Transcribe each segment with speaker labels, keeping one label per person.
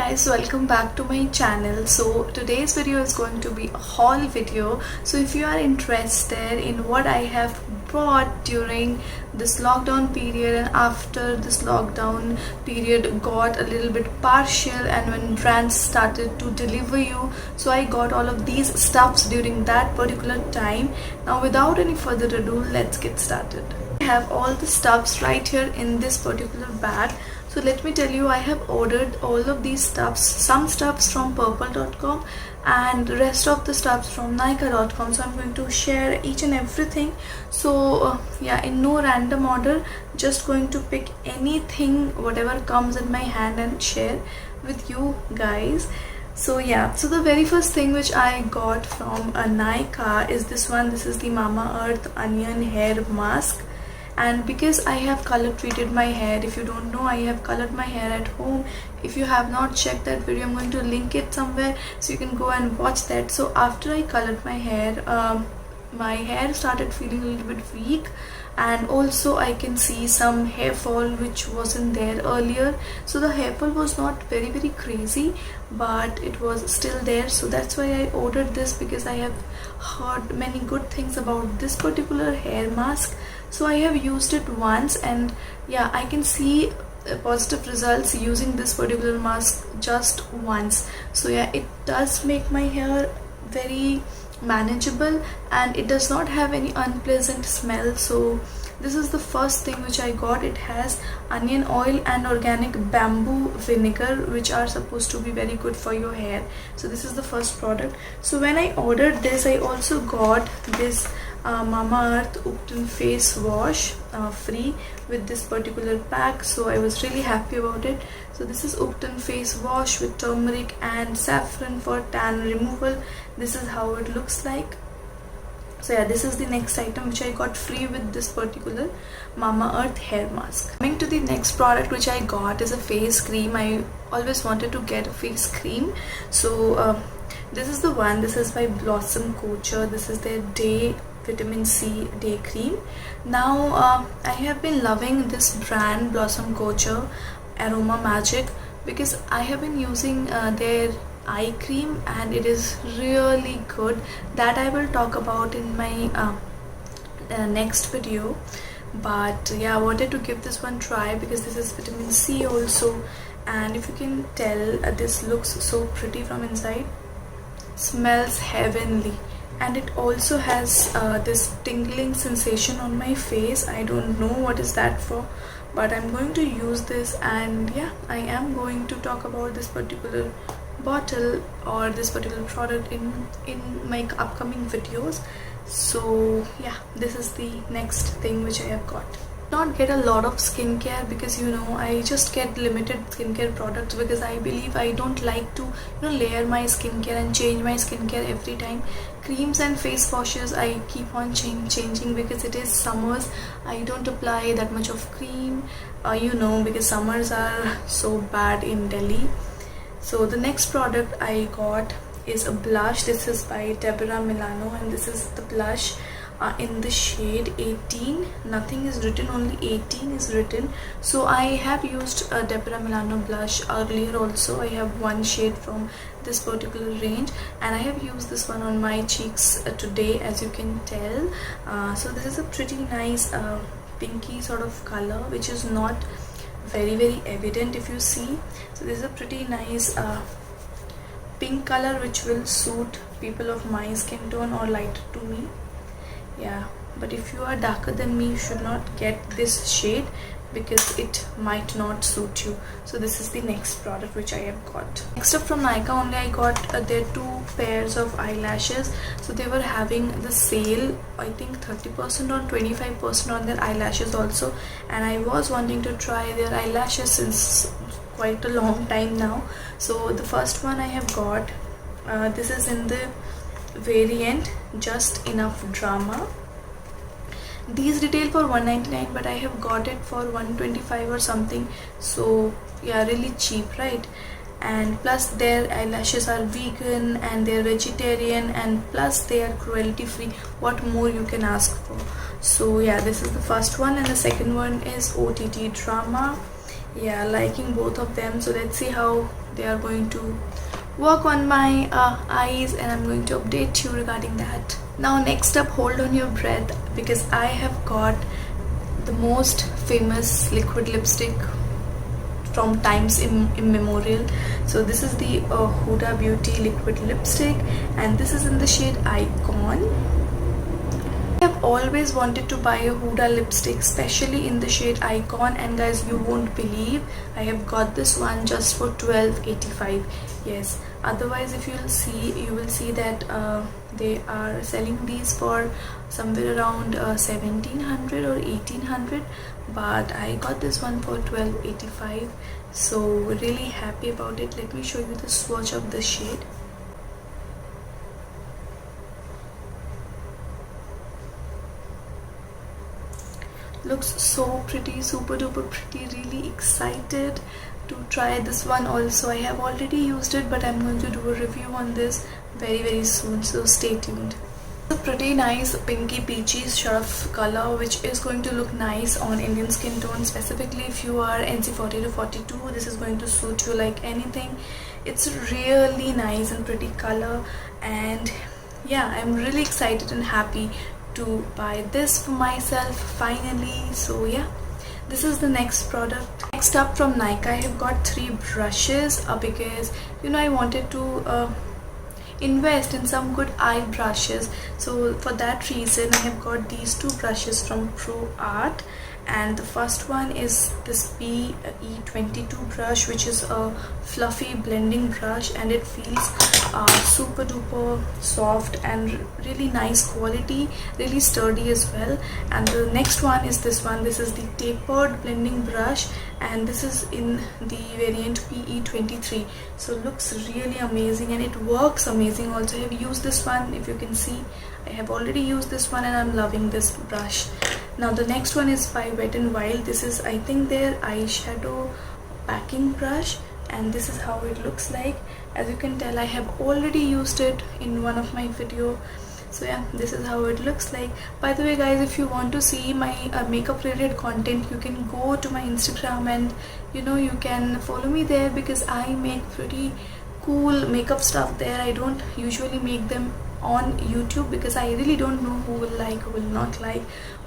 Speaker 1: guys, welcome back to my channel. So today's video is going to be a haul video. So if you are interested in what I have bought during this lockdown period and after this lockdown period got a little bit partial and when brands started to deliver you, so I got all of these stuffs during that particular time. Now without any further ado, let's get started. I have all the stuffs right here in this particular bag. So let me tell you, I have ordered all of these stuffs, some stuffs from purple.com and the rest of the stuffs from Nykaa.com. So I'm going to share each and everything. So yeah, in no random order, just going to pick anything, whatever comes in my hand and share with you guys. So yeah, so the very first thing which I got from Nykaa is this one. This is the Mamaearth Onion Hair Mask. And because I have color treated my hair, if you don't know, I have colored my hair at home. If you have not checked that video, I'm going to link it somewhere so you can go and watch that. So after I colored my hair started feeling a little bit weak, and also I can see some hair fall which wasn't there earlier. So the hair fall was not very crazy, but it was still there. So that's why I ordered this, because I have heard many good things about this particular hair mask. So I have used it once, and yeah, I can see positive results using this particular mask just once. So yeah, it does make my hair very manageable and it does not have any unpleasant smell. So this is the first thing which I got. It has onion oil and organic bamboo vinegar, which are supposed to be very good for your hair. So this is the first product. So when I ordered this, I also got this Mamaearth Upton face wash free with this particular pack. So I was really happy about it. So this is Upton face wash with turmeric and saffron for tan removal. This is how it looks like. So yeah, this is the next item which I got free with this particular Mamaearth hair mask. Coming to the next product which I got is a face cream. I always wanted to get a face cream. So this is the one. This is by Blossom Culture. This is their day vitamin C day cream. Now I have been loving this brand Blossom Culture Aroma Magic, because I have been using their eye cream and it is really good. That I will talk about in my next video. But yeah, I wanted to give this one try because this is vitamin C also, and if you can tell, this looks so pretty from inside. Smells heavenly, and it also has this tingling sensation on my face. I don't know what is that for, but I'm going to use this, and yeah, I am going to talk about this particular bottle or this particular product in my upcoming videos. So yeah, this is the next thing which I have got. Not get a lot of skincare, because you know, I just get limited skincare products because I believe I don't like to layer my skincare and change my skincare every time. Creams and face washes I keep on changing because it is summers. I don't apply that much of cream, because summers are so bad in Delhi. So the next product I got is a blush. This is by Deborah Milano, and this is the blush in the shade 18. Nothing is written, only 18 is written. So I have used a Deborah Milano blush earlier also. I have one shade from this particular range, and I have used this one on my cheeks today, as you can tell. So this is a pretty nice pinky sort of color, which is not very evident if you see. So this is a pretty nice pink color which will suit people of my skin tone or lighter to me. Yeah, but if you are darker than me, you should not get this shade because it might not suit you. So this is the next product which I have got. Next up from Nykaa only, I got their 2 pairs of eyelashes. So they were having the sale, I think 30% or 25% on their eyelashes also, and I was wanting to try their eyelashes since quite a long time now. So the first one I have got, this is in the variant Just Enough Drama. These retail for $199, but I have got it for $125 or something. So yeah, really cheap, right? And plus their eyelashes are vegan and they're vegetarian, and plus they are cruelty free. What more you can ask for? So yeah, this is the first one, and the second one is OTT Drama. yeah, liking both of them. So let's see how they are going to work on my eyes, and I'm going to update you regarding that. Now next up, hold on your breath, because I have got the most famous liquid lipstick from times immemorial. So this is the Huda Beauty liquid lipstick, and this is in the shade Icon. I have always wanted to buy a Huda lipstick, especially in the shade Icon, and guys, you won't believe I have got this one just for $12.85. Yes, otherwise if you will see that they are selling these for somewhere around 1700 or 1800, but I got this one for $12.85. So really happy about it. Let me show you the swatch of the shade. Looks so pretty, super duper pretty. Really excited to try this one also. I have already used it, but I'm going to do a review on this very soon, so stay tuned. A pretty nice pinky peachy sort of color, which is going to look nice on Indian skin tone, specifically if you are NC 40 to 42. This is going to suit you like anything. It's really nice and pretty color, and yeah, I'm really excited and happy to buy this for myself finally. So yeah, this is the next product. Next up, from Nykaa, I have got 3 brushes because I wanted to invest in some good eye brushes. So for that reason, I have got these 2 brushes from Pro Art, and the first one is this PE22 brush, which is a fluffy blending brush, and it feels super duper soft and really nice quality, really sturdy as well. And the next one is this one. This is the tapered blending brush, and this is in the variant PE23. So it looks really amazing, and it works amazing also. I have used this one. If you can see, I have already used this one, and I'm loving this brush. Now the next one is by Wet n Wild. This is, I think, their eyeshadow packing brush, and this is how it looks like. As you can tell, I have already used it in one of my video. So yeah, this is how it looks like. By the way guys, if you want to see my makeup related content, you can go to my Instagram, and you can follow me there, because I make pretty cool makeup stuff there. I don't usually make them on YouTube because I really don't know who will like, who will not like.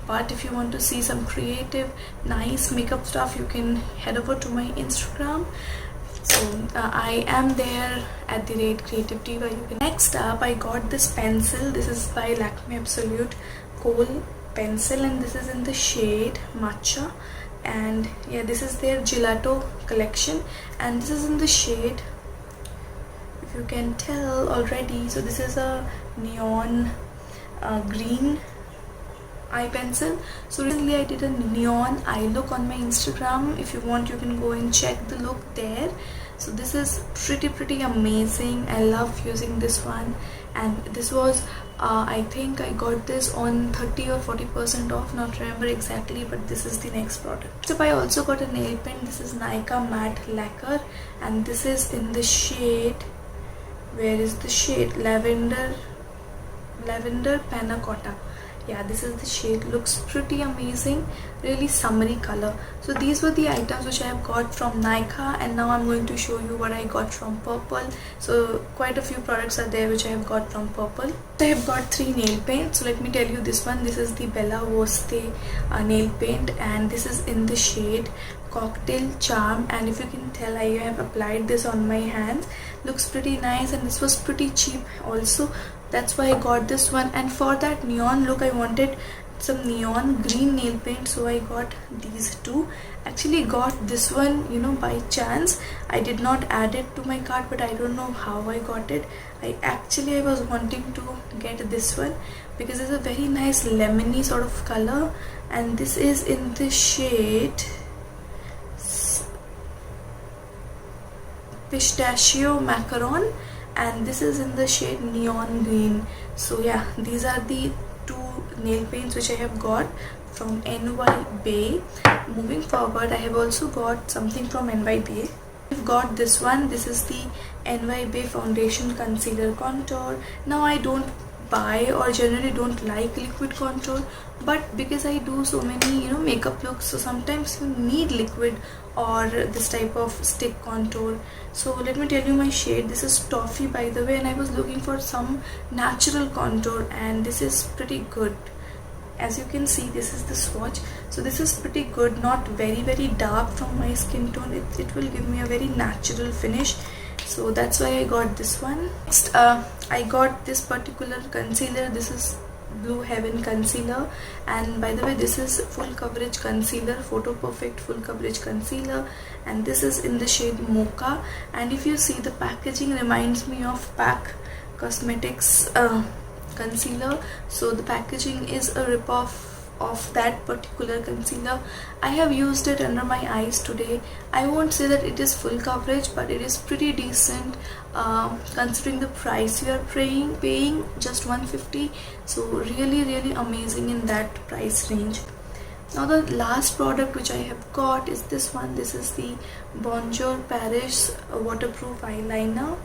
Speaker 1: But if you want to see some creative nice makeup stuff, you can head over to my Instagram. So I am there at the rate Creative Diva. Next up, I got this pencil. This is by Lakme Absolute Kohl pencil, and this is in the shade Matcha. And yeah, this is their gelato collection, and this is in the shade, if you can tell already. So this is a neon green eye pencil. So recently I did a neon eye look on my Instagram. If you want, you can go and check the look there. So this is pretty amazing. I love using this one, and this was I think I got this on 30 or 40% off, not remember exactly, but this is the next product. So I also got a nail pen. This is Nykaa Matte Lacquer, and this is in the shade, where is the shade, lavender panna cotta. Yeah, this is the shade. Looks pretty amazing, really summery color. So these were the items which I have got from Nykaa, and now I'm going to show you what I got from Purple. So quite a few products are there which I have got from Purple. I have got 3 nail paints. So let me tell you this one. This is the Bella Voste nail paint, and this is in the shade Cocktail Charm. And if you can tell, I have applied this on my hands. Looks pretty nice, and this was pretty cheap also. That's why I got this one. And for that neon look, I wanted some neon green nail paint, so I got these 2. Actually got this one by chance. I did not add it to my cart, but I don't know how I got it. I was wanting to get this one because it's a very nice lemony sort of color, and this is in the shade Pistachio Macaron, and this is in the shade Neon Green. So yeah, these are the 2 nail paints which I have got from NY Bay. Moving forward, I have also got something from NY Bay. I've got this one. This is the NY Bay Foundation Concealer Contour. Now I don't buy or generally don't like liquid contour, but because I do so many makeup looks, so sometimes you need liquid or this type of stick contour. So let me tell you my shade. This is Toffee, by the way, and I was looking for some natural contour, and this is pretty good. As you can see, this is the swatch. So this is pretty good, not very dark from my skin tone. It will give me a very natural finish, so that's why I got this one. Next, I got this particular concealer. This is Blue Heaven concealer, and by the way, this is full coverage concealer, Photo Perfect full coverage concealer, and this is in the shade Mocha. And if you see, the packaging reminds me of PAC Cosmetics concealer, so the packaging is a rip-off of that particular concealer. I have used it under my eyes today. I won't say that it is full coverage, but it is pretty decent considering the price you are paying just 150, so really amazing in that price range. Now the last product which I have got is this one. This is the Bonjour Paris waterproof eyeliner,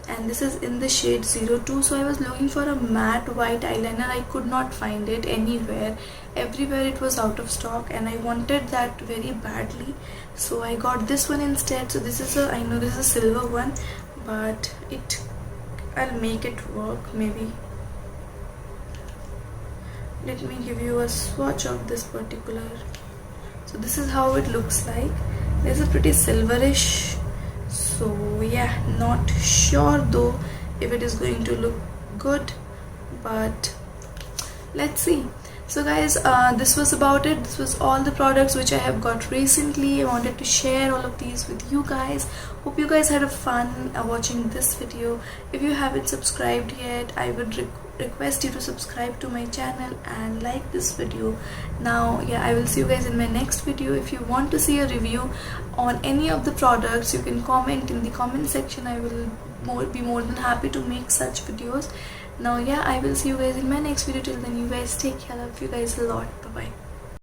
Speaker 1: and this is in the shade 02. So I was looking for a matte white eyeliner. I could not find it anywhere. Everywhere it was out of stock, and I wanted that very badly, so I got this one instead. So this is I know this is a silver one, but I'll make it work maybe. Let me give you a swatch of this particular. So this is how it looks like. There's a pretty silverish, so yeah, not sure though if it is going to look good, but let's see. So guys, this was about it. This was all the products which I have got recently. I wanted to share all of these with you guys. Hope you guys had a fun watching this video. If you haven't subscribed yet, I would request you to subscribe to my channel and like this video. Now yeah, I will see you guys in my next video. If you want to see a review on any of the products, you can comment in the comment section. I will be more than happy to make such videos. Now yeah, I will see you guys in my next video. Till then, you guys take care. I love you guys a lot. Bye bye.